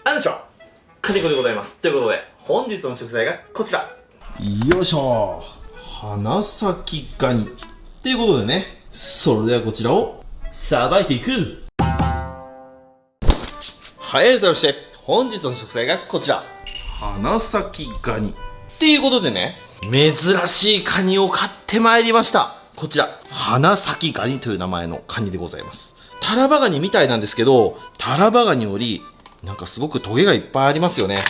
あんにちは、カニコでございます。ということで、本日の食材がこちら。よいしょ、花咲ガニということでね、それではこちらをさばいていく。はい、として本日の食材がこちら、花咲ガニっていうことでね、珍しいカニを買ってまいりました。こちら、花咲ガニという名前のカニでございます。タラバガニみたいなんですけど、タラバガニよりなんかすごくトゲがいっぱいありますよね。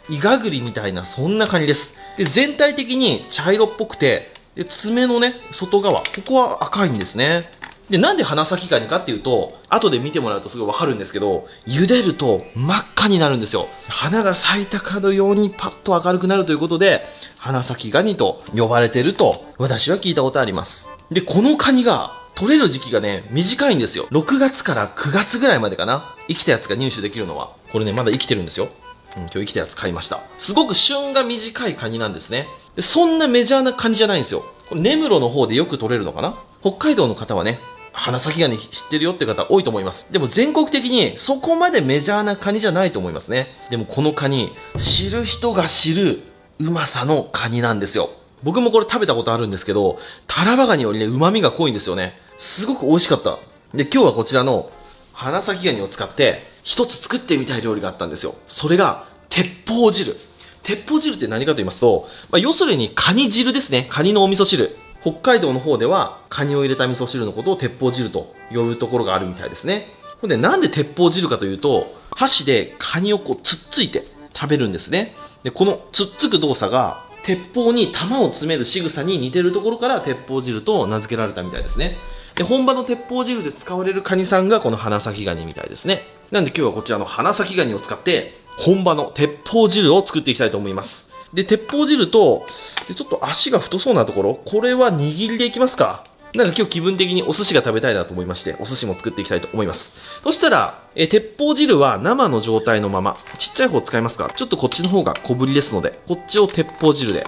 イガグリみたいなそんなカニです。で、全体的に茶色っぽくて、で、爪のね、外側、ここは赤いんですね。で、なんで花咲ガニかっていうと、後で見てもらうとすごいわかるんですけど、茹でると真っ赤になるんですよ。花が咲いたかのようにパッと明るくなるということで、花咲ガニと呼ばれてると私は聞いたことあります。で、このカニが取れる時期がね、短いんですよ。6月から9月ぐらいまでかな。生きたやつが入手できるのは。これね、まだ生きてるんですよ。今日生きたやつ買いました。すごく旬が短いカニなんですね。で、そんなメジャーなカニじゃないんですよ。これ根室の方でよく取れるのかな。北海道の方はね、花咲ガニ知ってるよって方多いと思います。でも全国的にそこまでメジャーなカニじゃないと思いますね。でもこのカニ、知る人が知るうまさのカニなんですよ。僕もこれ食べたことあるんですけど、タラバガニよりね、旨味が濃いんですよね。すごく美味しかった。で、今日はこちらの花咲ガニを使って一つ作ってみたい料理があったんですよ。それが鉄砲汁。鉄砲汁って何かと言いますと、要するにカニ汁ですね。カニのお味噌汁。北海道の方ではカニを入れた味噌汁のことを鉄砲汁と呼ぶところがあるみたいですね。ほんで、なんで鉄砲汁かというと、箸でカニをこうつっついて食べるんですね。で、このつっつく動作が鉄砲に弾を詰める仕草に似てるところから鉄砲汁と名付けられたみたいですね。で、本場の鉄砲汁で使われるカニさんがこの花咲ガニみたいですね。なんで今日はこちらの花咲ガニを使って本場の鉄砲汁を作っていきたいと思います。で、鉄砲汁と、ちょっと足が太そうなところ、これは握りでいきますか。なんか今日気分的にお寿司が食べたいなと思いまして、お寿司も作っていきたいと思います。そしたら、鉄砲汁は生の状態のまま、ちっちゃい方使いますか。ちょっとこっちの方が小ぶりですので、こっちを鉄砲汁で。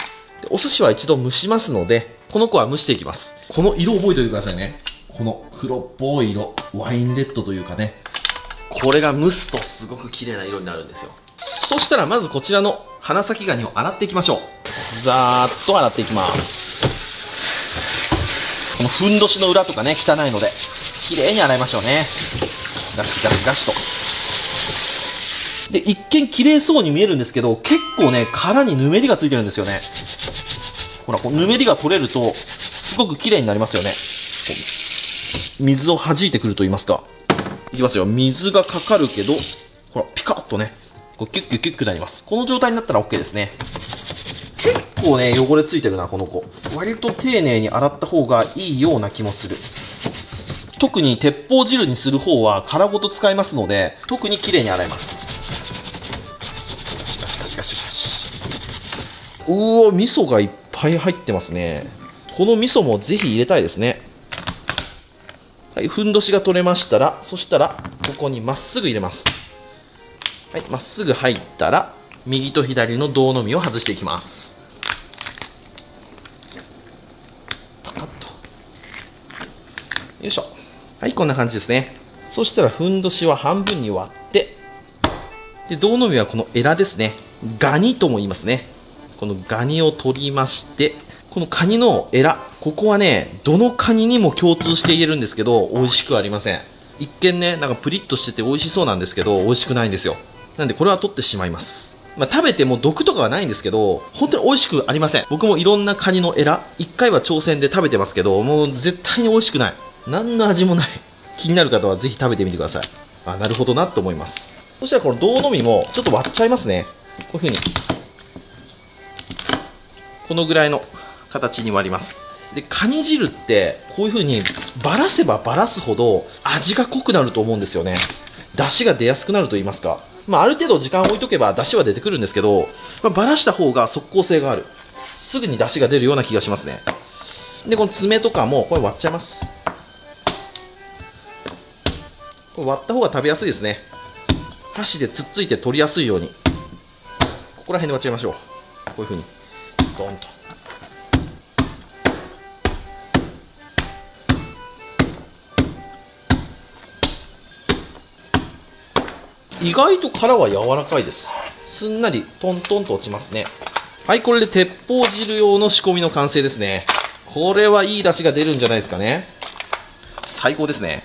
お寿司は一度蒸しますので、この子は蒸していきます。この色覚えておいてくださいね。この黒っぽい色、ワインレッドというかね。これが蒸すとすごく綺麗な色になるんですよ。そしたらまずこちらの花咲ガニを洗っていきましょう。ざーっと洗っていきます。このふんどしの裏とかね、汚いので綺麗に洗いましょうね。ガシガシガシと。で、一見綺麗そうに見えるんですけど、結構ね、殻にぬめりがついてるんですよね。ほら、このぬめりが取れるとすごく綺麗になりますよね。水を弾いてくると言いますか。いきますよ。水がかかるけど、ほら、ピカッとね、こうキュッキュッキュッキュなります。この状態になったら OK ですね。結構ね、汚れついてるな、この子。割と丁寧に洗った方がいいような気もする。特に鉄砲汁にする方は殻ごと使いますので、特に綺麗に洗います。しかしかしかしかし。うわ、味噌がいっぱい入ってますね。この味噌もぜひ入れたいですね。はい、ふんどしが取れましたら、そしたら、ここにまっすぐ入れます。はい、まっすぐ入ったら、右と左の胴のみを外していきます。パカッと。よいしょ。はい、こんな感じですね。そしたら、ふんどしは半分に割って、で、胴のみはこのエラですね。ガニとも言いますね。このガニを取りまして、このカニのエラ、ここはね、どのカニにも共通して言えるんですけど、美味しくありません。一見ね、なんかプリッとしてて美味しそうなんですけど、美味しくないんですよ。なんでこれは取ってしまいます。食べても毒とかはないんですけど、本当に美味しくありません。僕もいろんなカニのエラ、一回は挑戦で食べてますけど、もう絶対に美味しくない。何の味もない。気になる方はぜひ食べてみてください。あ、なるほどなと思います。そしたらこの胴のみもちょっと割っちゃいますね。こういう風に。このぐらいの形に割ります。で、カニ汁ってこういう風にばらせばばらすほど味が濃くなると思うんですよね。出汁が出やすくなると言いますか。ある程度時間を置いとけば出汁は出てくるんですけど、ばらした方が即効性がある。すぐに出汁が出るような気がしますね。で、この爪とかもこれ割っちゃいます。これ割った方が食べやすいですね。箸でつっついて取りやすいように、ここら辺で割っちゃいましょう。こういう風にドンと。意外と殻は柔らかいです。すんなりトントンと落ちますね。はい、これで鉄砲汁用の仕込みの完成ですね。これはいい出汁が出るんじゃないですかね。最高ですね。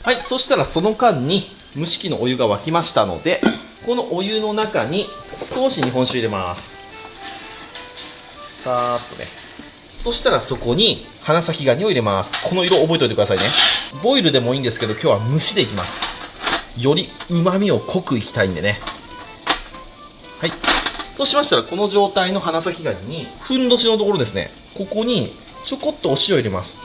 はい、そしたらその間に蒸し器のお湯が沸きましたので、このお湯の中に少し日本酒入れます。さーっとね。そしたらそこに花咲ガニを入れます。この色覚えておいてくださいね。ボイルでもいいんですけど、今日は蒸しでいきます。より旨味を濃くいきたいんでね。はい。そうしましたら、この状態の花咲ガニにふんどしのところですね、ここにちょこっとお塩入れます。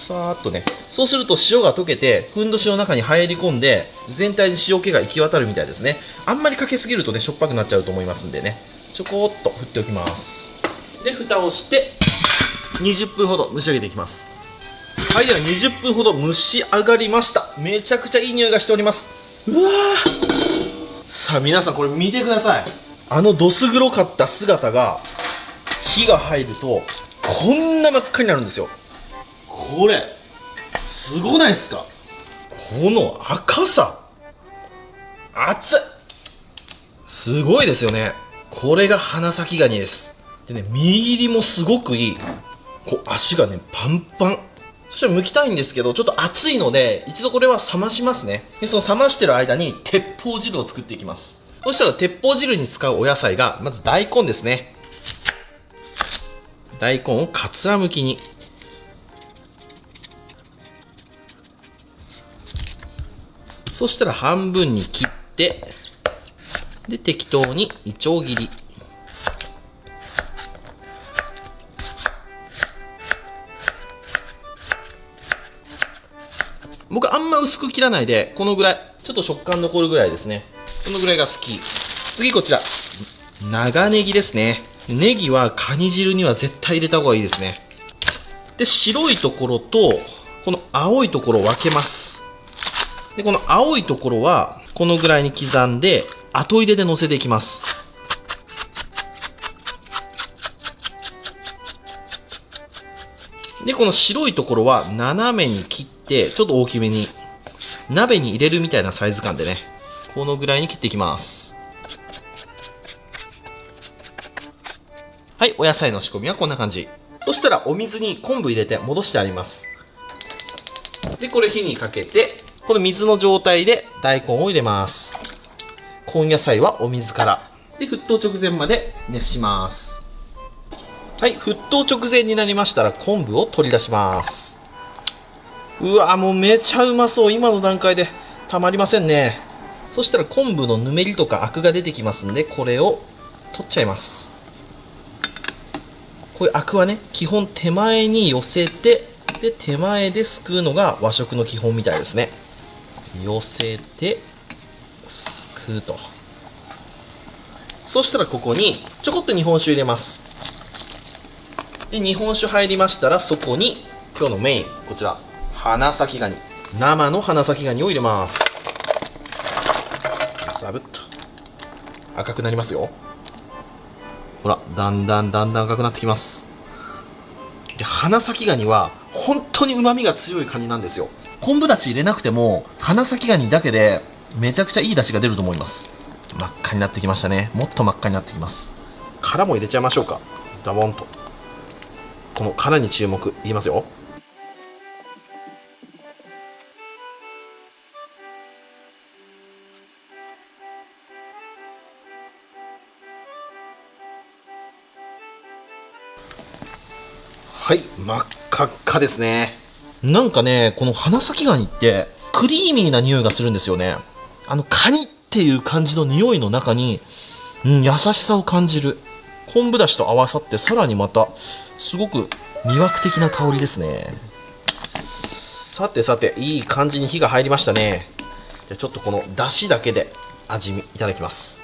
さーっとね。そうすると塩が溶けてふんどしの中に入り込んで、全体に塩気が行き渡るみたいですね。あんまりかけすぎるとね、しょっぱくなっちゃうと思いますんでね、ちょこっと振っておきます。で、蓋をして20分ほど蒸し上げていきます。はい、では20分ほど蒸し上がりました。めちゃくちゃいい匂いがしております。うわー、さあ皆さん、これ見てください。あのどす黒かった姿が火が入るとこんな真っ赤になるんですよ。これすごないですか？この赤さ、熱い、すごいですよね。これが花咲ガニです。でね、身入りもすごくいい。こう足がねパンパン。そして剥きたいんですけど、ちょっと熱いので一度これは冷ましますね。でその冷ましてる間に鉄砲汁を作っていきます。そしたら鉄砲汁に使うお野菜がまず大根ですね。大根をかつらむきに。そしたら半分に切って、で適当にいちょう切り。僕あんま薄く切らないで、このぐらいちょっと食感残るぐらいですね。そのぐらいが好き。次こちら長ネギですね。ネギはカニ汁には絶対入れた方がいいですね。で白いところとこの青いところを分けます。でこの青いところはこのぐらいに刻んで後入れで乗せていきます。でこの白いところは斜めに切って、ちょっと大きめに鍋に入れるみたいなサイズ感でね、このぐらいに切っていきます。はい、お野菜の仕込みはこんな感じ。そしたらお水に昆布入れて戻してあります。でこれ火にかけて、この水の状態で大根を入れます。根野菜はお水からで沸騰直前まで熱します。はい、沸騰直前になりましたら昆布を取り出します。うわもうめちゃうまそう。今の段階でたまりませんね。そしたら昆布のぬめりとかアクが出てきますんで、これを取っちゃいます。こういうアクはね、基本手前に寄せて、で手前ですくうのが和食の基本みたいですね。寄せてすくうと。そしたらここにちょこっと日本酒入れます。で日本酒入りましたら、そこに今日のメイン、こちら花咲ガニ、生の花咲ガニを入れます。ザブッと赤くなりますよ。ほら、だんだん赤くなってきます。で花咲ガニは本当に旨味が強いカニなんですよ。昆布だし入れなくても花咲ガニだけでめちゃくちゃいい出汁が出ると思います。真っ赤になってきましたね。もっと真っ赤になってきます。殻も入れちゃいましょうか。ダボンと。この殻に注目。いきますよ。はい、真っ赤っかですね。なんかね、この花咲ガニってクリーミーな匂いがするんですよね。カニっていう感じの匂いの中に、優しさを感じる。昆布だしと合わさってさらにまたすごく魅惑的な香りですね。さてさて、いい感じに火が入りましたね。じゃあちょっとこのだしだけで味見いただきます。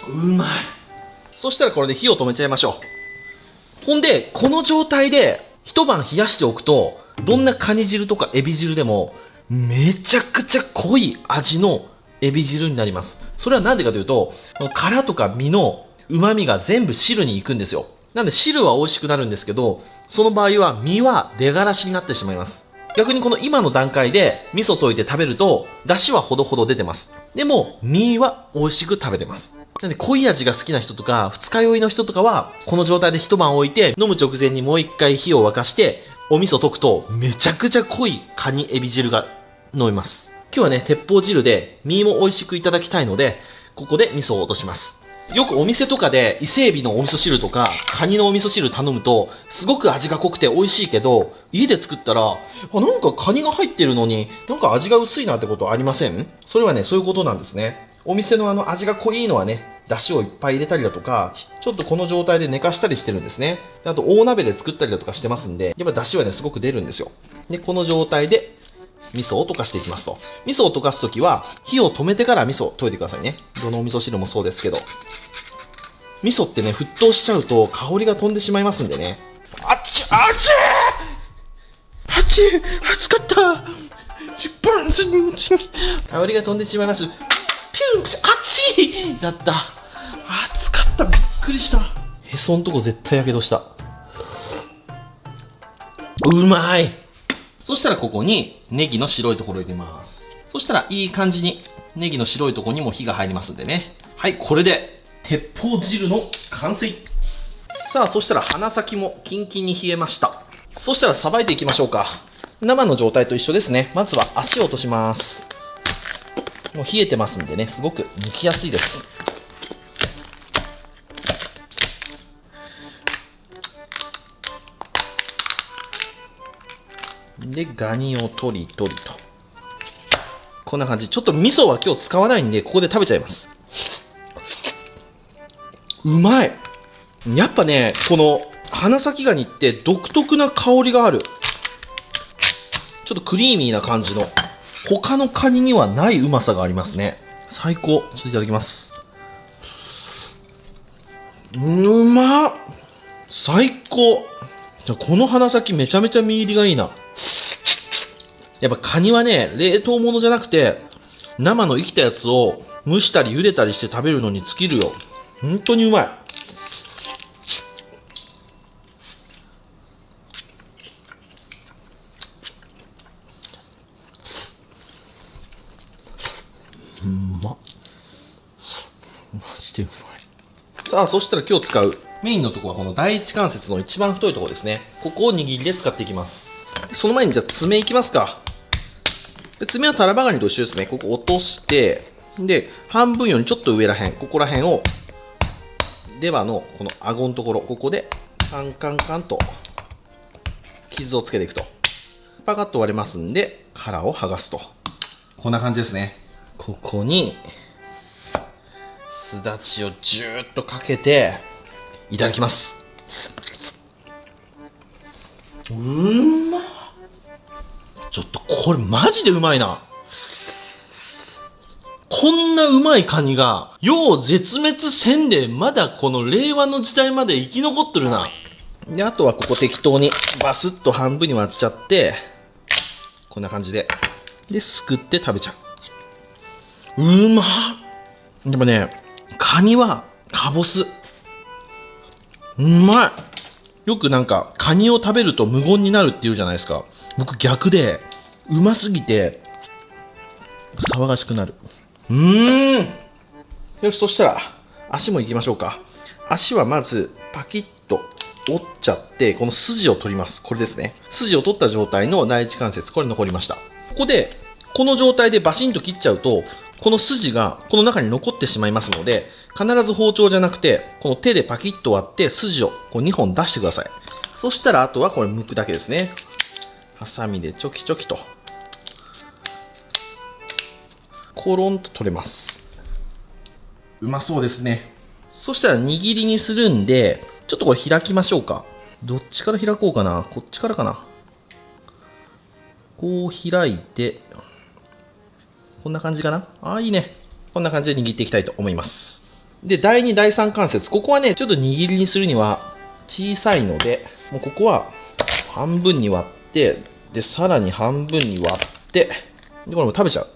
うまい。そしたらこれで火を止めちゃいましょう。ほんでこの状態で一晩冷やしておくと、どんなカニ汁とかエビ汁でもめちゃくちゃ濃い味のエビ汁になります。それはなんでかというと、殻とか身の旨味が全部汁に行くんですよ。なんで汁は美味しくなるんですけど、その場合は身は出がらしになってしまいます。逆にこの今の段階で味噌溶いて食べると、出汁はほどほど出てます。でも、身は美味しく食べてます。なんで濃い味が好きな人とか、二日酔いの人とかは、この状態で一晩置いて、飲む直前にもう一回火を沸かして、お味噌溶くと、めちゃくちゃ濃いカニエビ汁が飲めます。今日はね、鉄砲汁で身も美味しくいただきたいので、ここで味噌を落とします。よくお店とかで伊勢海老のお味噌汁とかカニのお味噌汁頼むとすごく味が濃くて美味しいけど、家で作ったらなんかカニが入ってるのになんか味が薄いなってことありません？それはね、そういうことなんですね。お店の味が濃いのはね、出汁をいっぱい入れたりだとか、ちょっとこの状態で寝かしたりしてるんですね。であと大鍋で作ったりだとかしてますんで、やっぱ出汁はねすごく出るんですよ。でこの状態で味噌を溶かしていきますと。味噌を溶かすときは火を止めてから味噌を溶いてくださいね。どのお味噌汁もそうですけど、味噌ってね沸騰しちゃうと香りが飛んでしまいますんでね。あっちあっちあっち熱かった香りが飛んでしまいます。ピュンチあっちだった。熱かった。びっくりした。へそんとこ絶対やけどした。うまい。そしたらここにネギの白いところを入れます。そしたらいい感じにネギの白いところにも火が入りますんでね。はい、これで鉄砲汁の完成。さあ、そしたら鼻先もキンキンに冷えました。そしたらさばいていきましょうか。生の状態と一緒ですね。まずは足を落とします。もう冷えてますんでね、すごく剥きやすいです。で、ガニをトリトリと。こんな感じ。ちょっと味噌は今日使わないんで、ここで食べちゃいます。うまい。やっぱね、この花咲ガニって独特な香りがある。ちょっとクリーミーな感じの。他のカニにはないうまさがありますね。最高。ちょっといただきます。うまっ。最高。じゃこの花咲めちゃめちゃ身入りがいいな。やっぱカニはね、冷凍物じゃなくて、生の生きたやつを蒸したり茹でたりして食べるのに尽きるよ。本当にうまい。うまっ。マジでうまい。さあ、そしたら今日使うメインのところはこの第一関節の一番太いところですね。ここを握りで使っていきます。その前にじゃあ爪いきますか。で爪はタラバガニと一緒ですね。ここ落として、で、半分よりちょっと上らへん、ここらへんを、レバーのこの顎のところ、ここでカンカンカンと傷をつけていくと。パカッと割れますんで、殻を剥がすと。こんな感じですね。ここに、すだちをジューッとかけて、いただきます。まっ。ちょっとこれマジでうまいな。こんなうまいカニが、よう絶滅せんで、まだこの令和の時代まで生き残ってるな。で、あとはここ適当にバスッと半分に割っちゃって、こんな感じで。で、すくって食べちゃう。うまっ。でもね、カニはカボス。うまい。よくなんか、カニを食べると無言になるって言うじゃないですか。僕逆で、うますぎて、騒がしくなる。よし、そしたら、足も行きましょうか。足はまず、パキッと折っちゃって、この筋を取ります。これですね。筋を取った状態の第一関節、これ残りました。ここで、この状態でバシンと切っちゃうと、この筋がこの中に残ってしまいますので、必ず包丁じゃなくて、この手でパキッと割って筋をこう2本出してください。そしたらあとはこれ剥くだけですね。ハサミでチョキチョキと。コロンと取れます。うまそうですね。そしたら握りにするんで、ちょっとこれ開きましょうか。どっちから開こうかな。こっちからかな。こう開いて、こんな感じかな。ああ、いいね。こんな感じで握っていきたいと思います。で、第2、第3関節。ここはね、ちょっと握りにするには小さいので、もうここは半分に割って、で、さらに半分に割って、で、これも食べちゃう。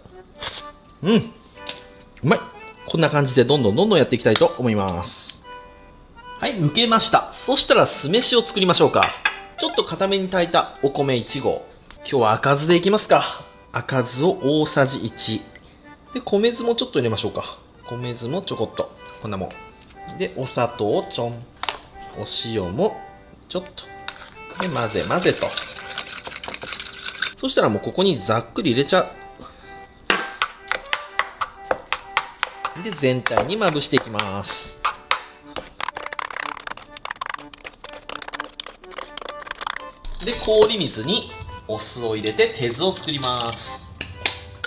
うまい。こんな感じでどんどんやっていきたいと思います。はい、剥けました。そしたら酢飯を作りましょうか。ちょっと固めに炊いたお米1合。今日は赤酢でいきますか。赤酢を大さじ1。で、米酢もちょっと入れましょうか。米酢もちょこっと。こんなもん。で、お砂糖をちょん。お塩もちょっと。で、混ぜ混ぜと。そしたらもうここにざっくり入れちゃう。で、全体にまぶしていきます。で、氷水にお酢を入れて手酢を作ります。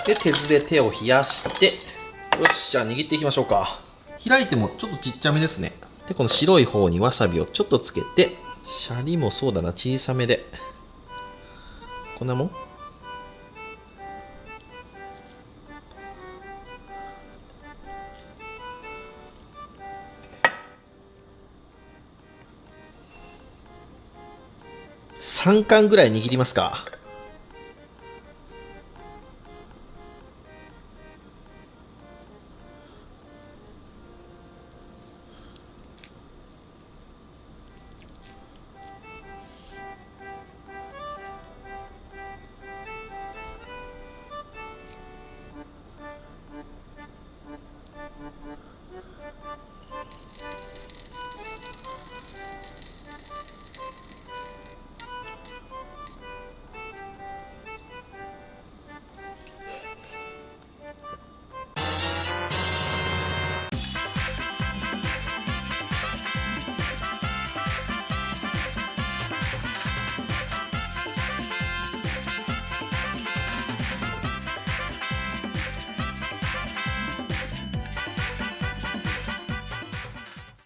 で、手酢で手を冷やして、よし、じゃあ握っていきましょうか。開いてもちょっとちっちゃめですね。で、この白い方にわさびをちょっとつけて、シャリもそうだな、小さめで。こんなもん3貫ぐらい握りますか。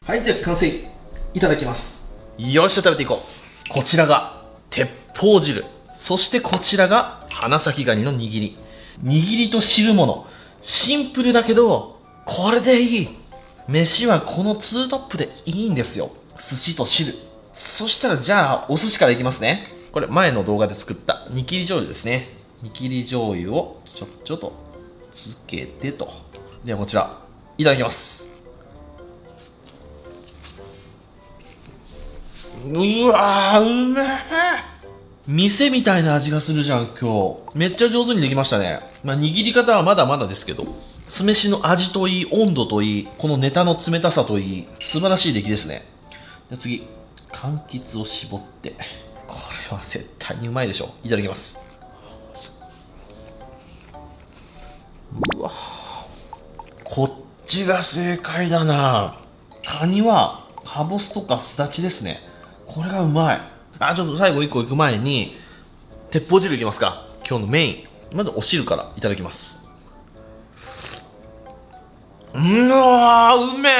はい、じゃあ完成いただきます。よっしゃ、食べていこう。こちらが鉄砲汁、そしてこちらが花咲ガニの握り。握りと汁物、シンプルだけどこれでいい。飯はこのツートップでいいんですよ。寿司と汁。そしたらじゃあお寿司からいきますね。これ前の動画で作った煮切り醤油ですね。煮切り醤油をちょっとつけてと。ではこちらいただきます。うわー、うめえ。店みたいな味がするじゃん、今日。めっちゃ上手にできましたね。まあ、握り方はまだまだですけど、酢飯の味といい、温度といい、このネタの冷たさといい、素晴らしい出来ですね。じゃあ次、柑橘を絞って。これは絶対にうまいでしょ。いただきます。うわ、こっちが正解だな。カニはかぼすとかすだちですね。これがうまい。ちょっと最後1個いく前に鉄砲汁いきますか。今日のメイン。まずお汁からいただきます。うわー、うめえ。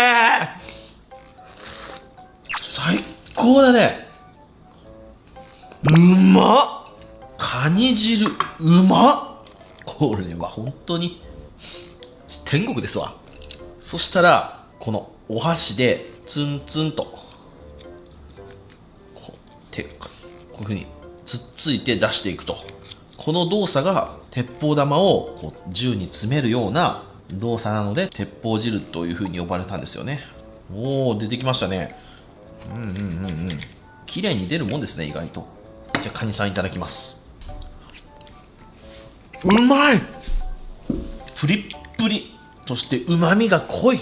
最高だね。うまっ。カニ汁うまっ。これは本当に天国ですわ。そしたらこのお箸でツンツンとこういうふうにつっついて出していくと。この動作が鉄砲玉をこう銃に詰めるような動作なので鉄砲汁というふうに呼ばれたんですよね。おお、出てきましたね。綺麗に出るもんですね、意外と。じゃあカニさんいただきます。うまい。プリップリ、そしてうまみが濃い。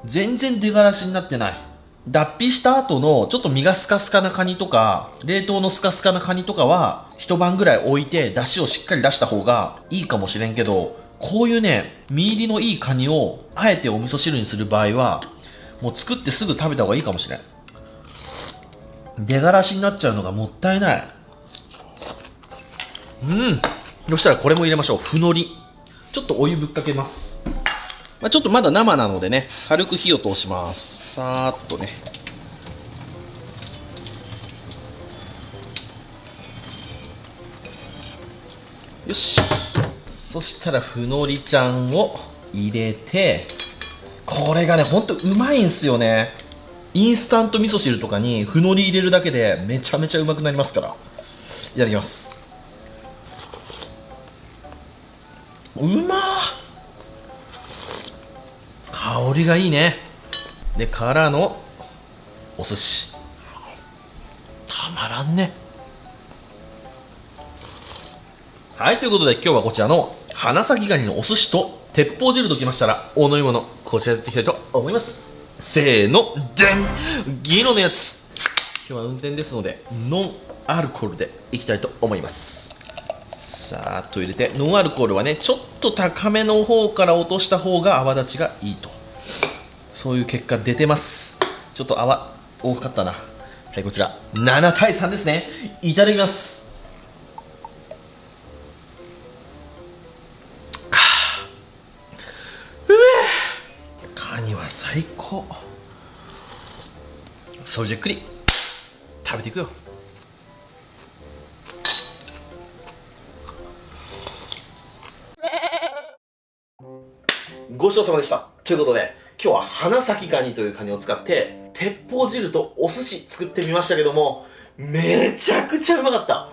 全然出がらしになってない。脱皮した後のちょっと身がスカスカなカニとか、冷凍のスカスカなカニとかは一晩ぐらい置いて出汁をしっかり出した方がいいかもしれんけど、こういうね、身入りのいいカニをあえてお味噌汁にする場合はもう作ってすぐ食べた方がいいかもしれん。出がらしになっちゃうのがもったいない。そしたらこれも入れましょう。ふのり。ちょっとお湯ぶっかけます。ちょっとまだ生なのでね、軽く火を通します。さーっとね。よし。そしたらふのりちゃんを入れて、これがね、ほんとうまいんすよね。インスタント味噌汁とかにふのり入れるだけでめちゃめちゃうまくなりますから。いただきます。うまー。香りがいいね。でからのお寿司、たまらんね。はい、ということで今日はこちらの花咲ガニのお寿司と鉄砲汁ときましたら、お飲み物、こちらやっていきたいと思います。せーの、でん、ギノのやつ。今日は運転ですので、ノンアルコールでいきたいと思います。さーっと入れて、ノンアルコールはね、ちょっと高めの方から落とした方が泡立ちがいいと。そういう結果出てます。ちょっと泡多かったな。はい、こちら、7対3ですね。いただきます。カニは最高。それじっくり食べていくよ。ごちそうさまでした。ということで今日は花咲ガニというカニを使って鉄砲汁とお寿司作ってみましたけども、めちゃくちゃうまかった。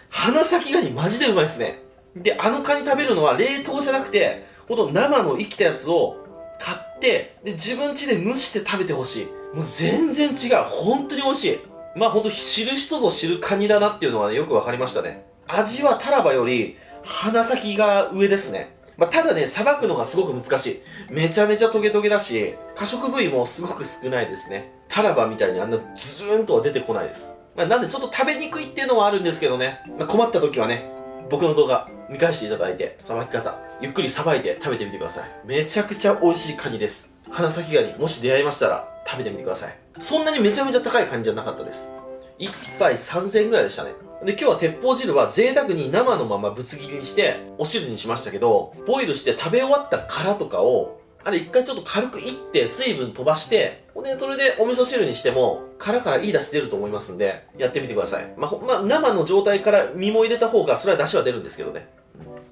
花咲ガニマジでうまいですね。で、あのカニ食べるのは冷凍じゃなくてほんと生の生きたやつを買ってで自分家で蒸して食べてほしい。もう全然違う。本当に美味しい。まあ本当知る人ぞ知るカニだなっていうのはね、よくわかりましたね。味はタラバより花咲が上ですね。まあ、ただね、さばくのがすごく難しい。めちゃめちゃトゲトゲだし、可食部位もすごく少ないですね。タラバみたいにあんなズーンとは出てこないです。まあ、なんでちょっと食べにくいっていうのはあるんですけどね。まあ、困った時はね、僕の動画見返していただいて、さばき方、ゆっくりさばいて食べてみてください。めちゃくちゃ美味しいカニです。花咲ガニ、もし出会いましたら食べてみてください。そんなにめちゃめちゃ高いカニじゃなかったです。1杯3000円ぐらいでしたね。で、今日は鉄砲汁は贅沢に生のままぶつ切りにしてお汁にしましたけど、ボイルして食べ終わった殻とかをあれ一回ちょっと軽くいって水分飛ばして、ね、それでお味噌汁にしても殻からいい出汁出ると思いますんでやってみてください。まあ、生の状態から身も入れた方がそれは出汁は出るんですけどね、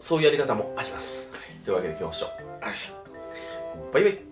そういうやり方もあります。というわけで今日もご視聴ありがとうございました。バイバイ。